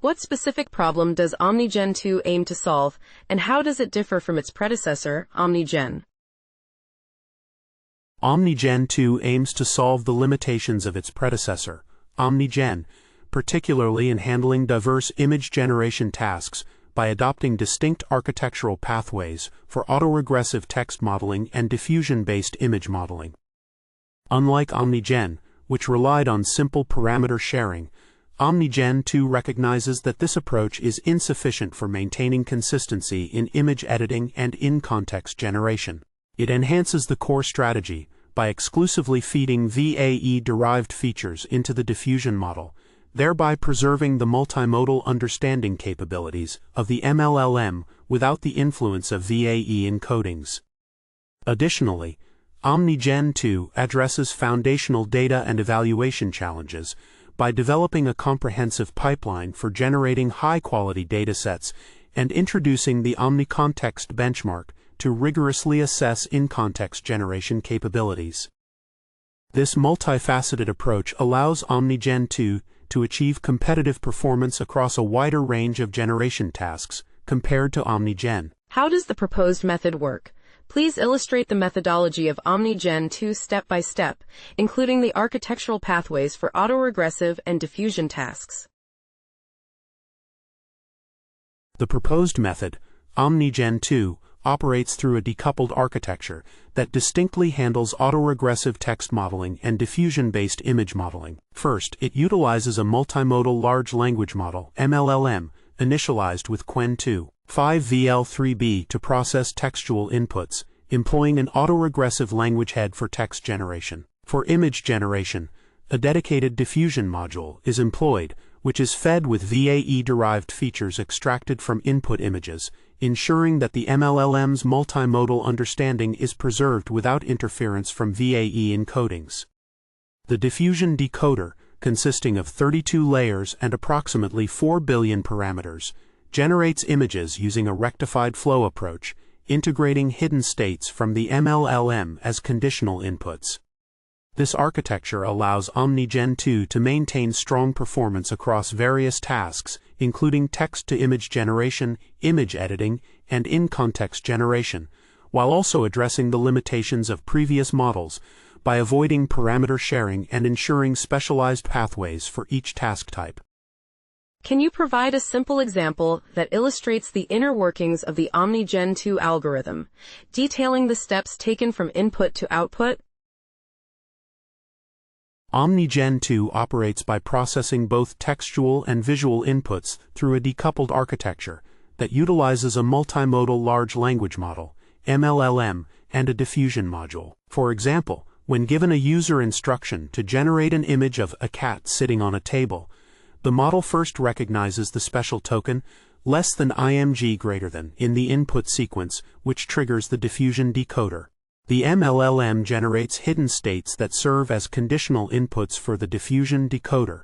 What specific problem does OmniGen2 aim to solve, and how does it differ from its predecessor, OmniGen? OmniGen2 aims to solve the limitations of its predecessor, OmniGen, particularly in handling diverse image generation tasks by adopting distinct architectural pathways for autoregressive text modeling and diffusion-based image modeling. Unlike OmniGen, which relied on simple parameter sharing, OmniGen2 recognizes that this approach is insufficient for maintaining consistency in image editing and in-context generation. It enhances the core strategy by exclusively feeding VAE-derived features into the diffusion model, thereby preserving the multimodal understanding capabilities of the MLLM without the influence of VAE encodings. Additionally, OmniGen2 addresses foundational data and evaluation challenges by developing a comprehensive pipeline for generating high-quality datasets and introducing the OmniContext benchmark to rigorously assess in-context generation capabilities. This multifaceted approach allows OmniGen2 to achieve competitive performance across a wider range of generation tasks compared to OmniGen. How does the proposed method work? Please illustrate the methodology of OmniGen2 step by step, including the architectural pathways for autoregressive and diffusion tasks. The proposed method, OmniGen2, operates through a decoupled architecture that distinctly handles autoregressive text modeling and diffusion-based image modeling. First, it utilizes a multimodal large language model, MLLM, initialized with Qwen2. 5VL3B to process textual inputs, employing an autoregressive language head for text generation. For image generation, a dedicated diffusion module is employed, which is fed with VAE-derived features extracted from input images, ensuring that the MLLM's multimodal understanding is preserved without interference from VAE encodings. The diffusion decoder, consisting of 32 layers and approximately 4 billion parameters, generates images using a rectified flow approach, integrating hidden states from the MLLM as conditional inputs. This architecture allows OmniGen2 to maintain strong performance across various tasks, including text-to-image generation, image editing, and in-context generation, while also addressing the limitations of previous models by avoiding parameter sharing and ensuring specialized pathways for each task type. Can you provide a simple example that illustrates the inner workings of the OmniGen2 algorithm, detailing the steps taken from input to output? OmniGen2 operates by processing both textual and visual inputs through a decoupled architecture that utilizes a multimodal large language model, MLLM, and a diffusion module. For example, when given a user instruction to generate an image of a cat sitting on a table, the model first recognizes the special token less than img greater than in the input sequence, which triggers the diffusion decoder. The MLLM generates hidden states that serve as conditional inputs for the diffusion decoder,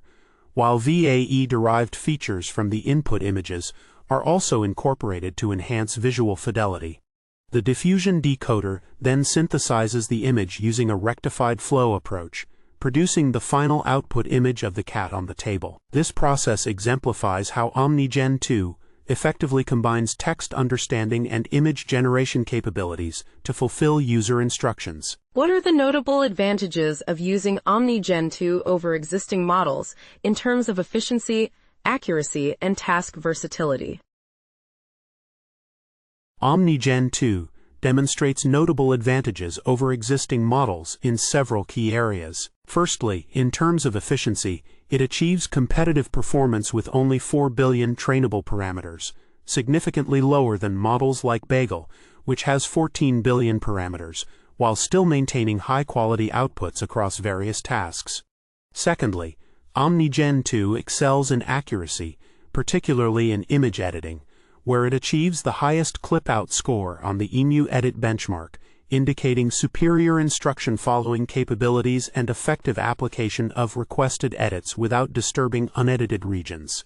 while VAE-derived features from the input images are also incorporated to enhance visual fidelity. The diffusion decoder then synthesizes the image using a rectified flow approach, producing the final output image of the cat on the table. This process exemplifies how OmniGen2 effectively combines text understanding and image generation capabilities to fulfill user instructions. What are the notable advantages of using OmniGen2 over existing models in terms of efficiency, accuracy, and task versatility? OmniGen2 demonstrates notable advantages over existing models in several key areas. Firstly, in terms of efficiency, it achieves competitive performance with only 4 billion trainable parameters, significantly lower than models like Bagel, which has 14 billion parameters, while still maintaining high-quality outputs across various tasks. Secondly, OmniGen2 excels in accuracy, particularly in image editing, where it achieves the highest clip-out score on the EmuEdit benchmark, indicating superior instruction following capabilities and effective application of requested edits without disturbing unedited regions.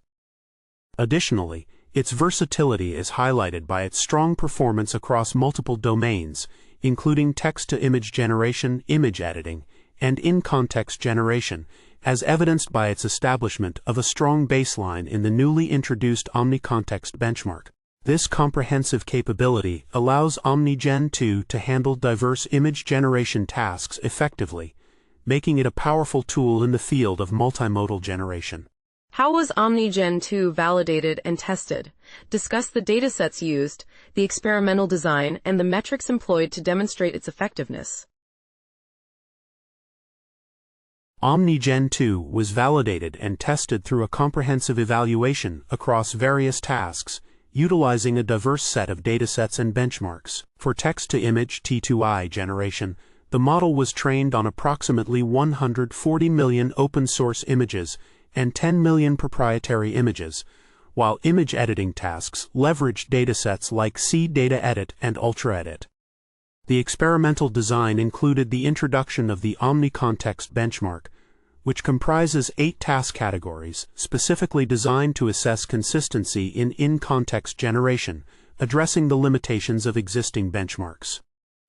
Additionally, its versatility is highlighted by its strong performance across multiple domains, including text-to-image generation, image editing, and in-context generation, as evidenced by its establishment of a strong baseline in the newly introduced OmniContext benchmark. This comprehensive capability allows OmniGen2 to handle diverse image generation tasks effectively, making it a powerful tool in the field of multimodal generation. How was OmniGen2 validated and tested? Discuss the datasets used, the experimental design, and the metrics employed to demonstrate its effectiveness. OmniGen2 was validated and tested through a comprehensive evaluation across various tasks, utilizing a diverse set of datasets and benchmarks. For text-to-image T2I generation, the model was trained on approximately 140 million open-source images and 10 million proprietary images, while image editing tasks leveraged datasets like CDataEdit and UltraEdit. The experimental design included the introduction of the OmniContext benchmark, which comprises 8 task categories specifically designed to assess consistency in-context generation, addressing the limitations of existing benchmarks.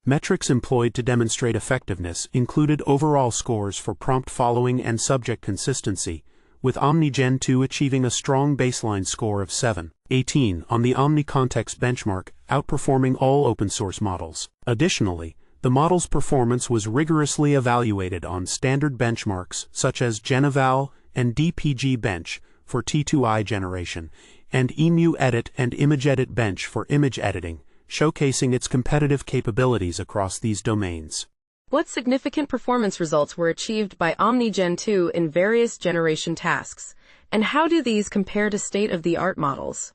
Metrics employed to demonstrate effectiveness included overall scores for prompt following and subject consistency, with OmniGen2 achieving a strong baseline score of 7.18 on the OmniContext benchmark, outperforming all open-source models. Additionally, the model's performance was rigorously evaluated on standard benchmarks such as GenEval and DPG Bench for T2I generation, and EmuEdit and ImageEdit Bench for image editing, showcasing its competitive capabilities across these domains. What significant performance results were achieved by OmniGen2 in various generation tasks, and how do these compare to state-of-the-art models?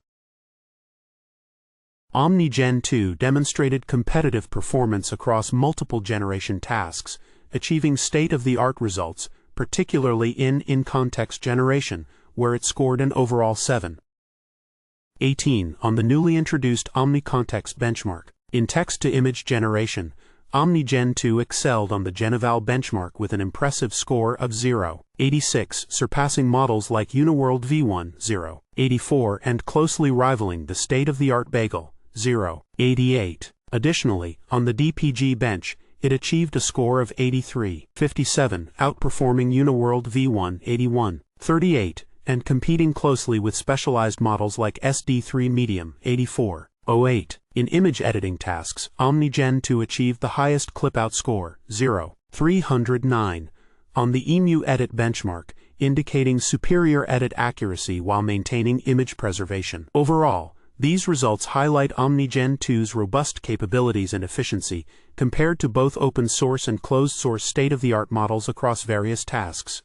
OmniGen2 demonstrated competitive performance across multiple generation tasks, achieving state-of-the-art results, particularly in-context generation, where it scored an overall 7.18 on the newly introduced OmniContext benchmark. In text-to-image generation, OmniGen2 excelled on the GenEval benchmark with an impressive score of 0.86, surpassing models like Uniworld V1 0.84 and closely rivaling the state-of-the-art Bagel 0.88. Additionally, on the DPG bench, it achieved a score of 83.57, outperforming Uniworld V1 81.38 and competing closely with specialized models like SD3 Medium 84.08. In image editing tasks, OmniGen2 achieved the highest clip-out score, 0.309, on the EmuEdit benchmark, indicating superior edit accuracy while maintaining image preservation. Overall, these results highlight OmniGen2's robust capabilities and efficiency compared to both open-source and closed-source state-of-the-art models across various tasks.